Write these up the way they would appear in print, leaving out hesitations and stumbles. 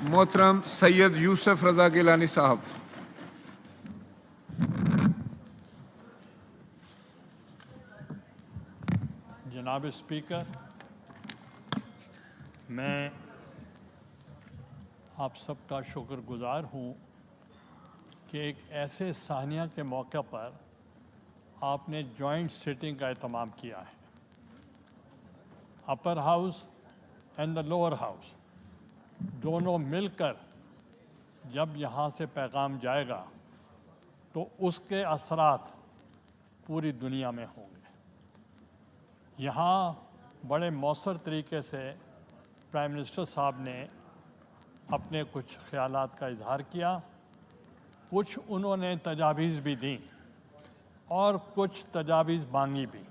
محترم سید یوسف رضا گیلانی صاحب. جناب اسپیکر، میں آپ سب کا شکر گزار ہوں کہ ایک ایسے سانحہ کے موقع پر آپ نے جوائنٹ سیٹنگ کا اہتمام کیا ہے. Upper house and the lower house دونوں مل کر جب یہاں سے پیغام جائے گا تو اس کے اثرات پوری دنیا میں ہوں گے. یہاں بڑے مؤثر طریقے سے پرائم منسٹر صاحب نے اپنے کچھ خیالات کا اظہار کیا، کچھ انہوں نے تجاویز بھی دیں اور کچھ تجاویز مانگی بھی.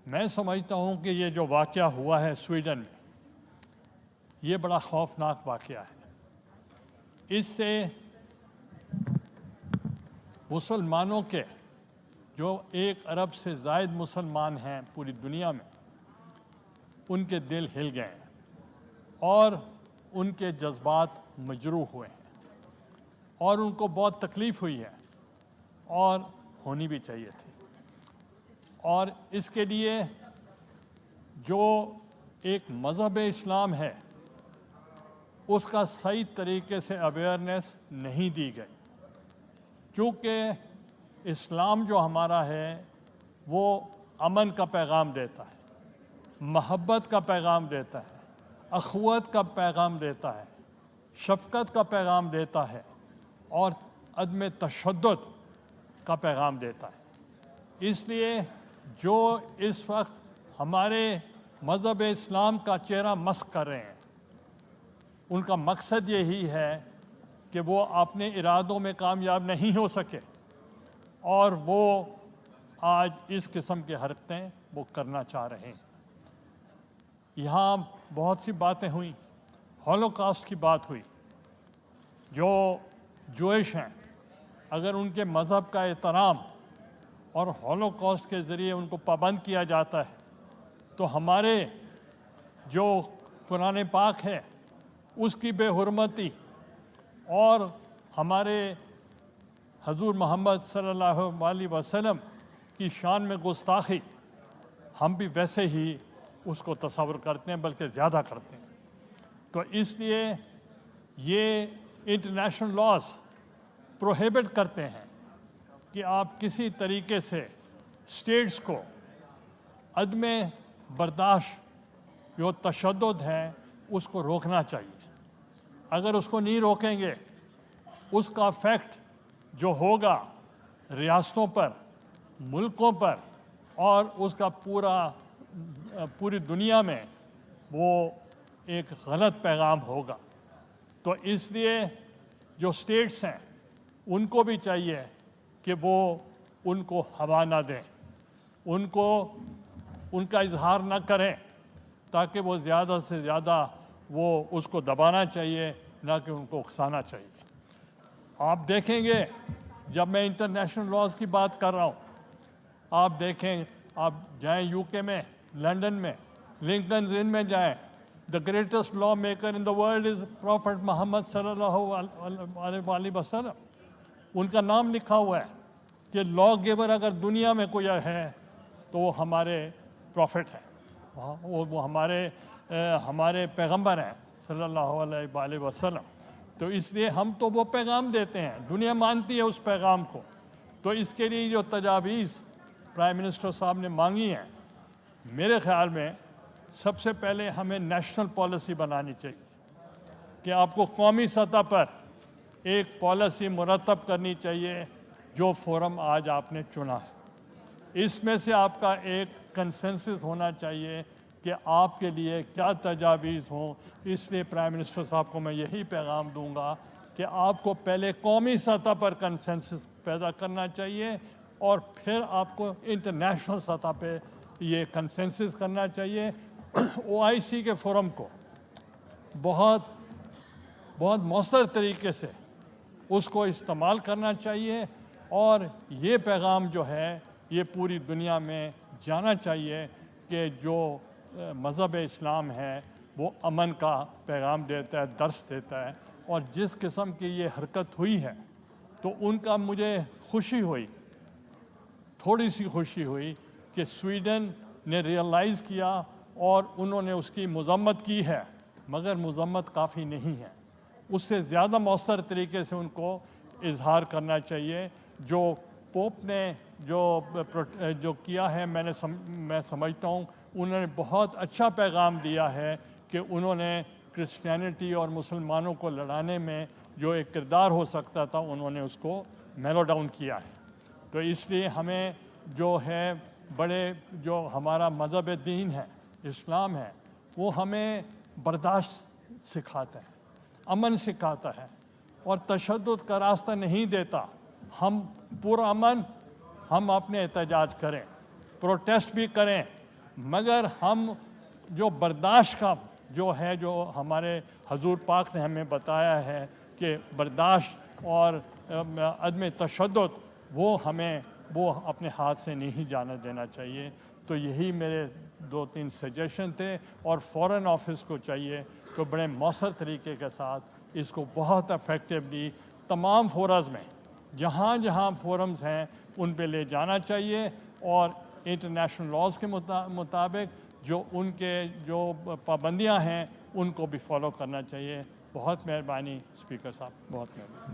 میں سمجھتا ہوں کہ یہ جو واقعہ ہوا ہے سویڈن میں، یہ بڑا خوفناک واقعہ ہے. اس سے مسلمانوں کے جو 1 ارب سے زائد مسلمان ہیں پوری دنیا میں، ان کے دل ہل گئے ہیں اور ان کے جذبات مجروح ہوئے ہیں اور ان کو بہت تکلیف ہوئی ہے اور ہونی بھی چاہیے تھی. اور اس کے لیے جو ایک مذہب اسلام ہے اس کا صحیح طریقے سے اویئرنیس نہیں دی گئی، چونکہ اسلام جو ہمارا ہے وہ امن کا پیغام دیتا ہے، محبت کا پیغام دیتا ہے، اخوت کا پیغام دیتا ہے، شفقت کا پیغام دیتا ہے اور عدم تشدد کا پیغام دیتا ہے. اس لیے جو اس وقت ہمارے مذہب اسلام کا چہرہ مسخ کر رہے ہیں، ان کا مقصد یہی ہے کہ وہ اپنے ارادوں میں کامیاب نہیں ہو سکے اور وہ آج اس قسم کی حرکتیں وہ کرنا چاہ رہے ہیں. یہاں بہت سی باتیں ہوئیں، ہولوکاسٹ کی بات ہوئی. جو جوئش ہیں اگر ان کے مذہب کا احترام اور ہولوکاسٹ کے ذریعے ان کو پابند کیا جاتا ہے تو ہمارے جو قرآن پاک ہے اس کی بے حرمتی اور ہمارے حضور محمد صلی اللہ علیہ وسلم کی شان میں گستاخی، ہم بھی ویسے ہی اس کو تصور کرتے ہیں بلکہ زیادہ کرتے ہیں. تو اس لیے یہ انٹرنیشنل لاز پروہیبٹ کرتے ہیں کہ آپ کسی طریقے سے اسٹیٹس کو عدم برداشت جو تشدد ہے اس کو روکنا چاہیے. اگر اس کو نہیں روکیں گے، اس کا افیکٹ جو ہوگا ریاستوں پر، ملکوں پر اور اس کا پوری دنیا میں وہ ایک غلط پیغام ہوگا. تو اس لیے جو اسٹیٹس ہیں ان کو بھی چاہیے کہ وہ ان کو ہوا نہ دیں، ان کا اظہار نہ کریں، تاکہ وہ زیادہ سے زیادہ وہ اس کو دبانا چاہیے، نہ کہ ان کو اکسانا چاہیے. آپ دیکھیں گے جب میں انٹرنیشنل لاز کی بات کر رہا ہوں، آپ دیکھیں، آپ جائیں یو کے میں، لنڈن میں، لنکنز ان میں جائیں، the greatest law maker in the world is prophet Muhammad صلی اللہ علیہ وسلم. ان کا نام لکھا ہوا ہے کہ لا گیور اگر دنیا میں کوئی ہے تو وہ ہمارے پروفٹ ہیں، وہ ہمارے پیغمبر ہیں صلی اللہ علیہ وسلم. تو اس لیے ہم تو وہ پیغام دیتے ہیں، دنیا مانتی ہے اس پیغام کو. تو اس کے لیے جو تجاویز پرائم منسٹر صاحب نے مانگی ہیں، میرے خیال میں سب سے پہلے ہمیں نیشنل پالیسی بنانی چاہیے کہ آپ کو قومی سطح پر ایک پالیسی مرتب کرنی چاہیے جو فورم آج آپ نے چنا ہے. اس میں سے آپ کا ایک کنسنسس ہونا چاہیے کہ آپ کے لیے کیا تجاویز ہوں. اس لیے پرائم منسٹر صاحب کو میں یہی پیغام دوں گا کہ آپ کو پہلے قومی سطح پر کنسنسس پیدا کرنا چاہیے اور پھر آپ کو انٹرنیشنل سطح پہ یہ کنسنسس کرنا چاہیے. OIC کے فورم کو بہت مؤثر طریقے سے اس کو استعمال کرنا چاہیے اور یہ پیغام جو ہے یہ پوری دنیا میں جانا چاہیے کہ جو مذہب اسلام ہے وہ امن کا پیغام دیتا ہے، درس دیتا ہے. اور جس قسم کی یہ حرکت ہوئی ہے تو ان کا مجھے خوشی ہوئی، تھوڑی سی خوشی ہوئی کہ سویڈن نے ریئلائز کیا اور انہوں نے اس کی مذمت کی ہے، مگر مذمت کافی نہیں ہے. اس سے زیادہ مؤثر طریقے سے ان کو اظہار کرنا چاہیے. جو پوپ نے جو کیا ہے، میں سمجھتا ہوں انہوں نے بہت اچھا پیغام دیا ہے کہ انہوں نے کرسچینٹی اور مسلمانوں کو لڑانے میں جو ایک کردار ہو سکتا تھا انہوں نے اس کو میلو ڈاؤن کیا ہے. تو اس لیے ہمیں جو ہے جو ہمارا مذہب دین ہے، اسلام ہے، وہ ہمیں برداشت سکھاتا ہے، امن سکھاتا ہے اور تشدد کا راستہ نہیں دیتا. ہم پورا امن، ہم اپنے احتجاج کریں، پروٹیسٹ بھی کریں، مگر ہم جو برداشت کا جو ہمارے حضور پاک نے ہمیں بتایا ہے کہ برداشت اور عدم تشدد وہ اپنے ہاتھ سے نہیں جانے دینا چاہیے. تو یہی میرے 2-3 سجیشن تھے اور فورن آفس کو چاہیے کہ بڑے مؤثر طریقے کے ساتھ اس کو بہت افیکٹولی تمام فورمز میں جہاں جہاں فورمز ہیں ان پہ لے جانا چاہیے اور انٹرنیشنل لاز کے مطابق جو ان کے جو پابندیاں ہیں ان کو بھی فالو کرنا چاہیے. بہت مہربانی اسپیکر صاحب، بہت مہربانی.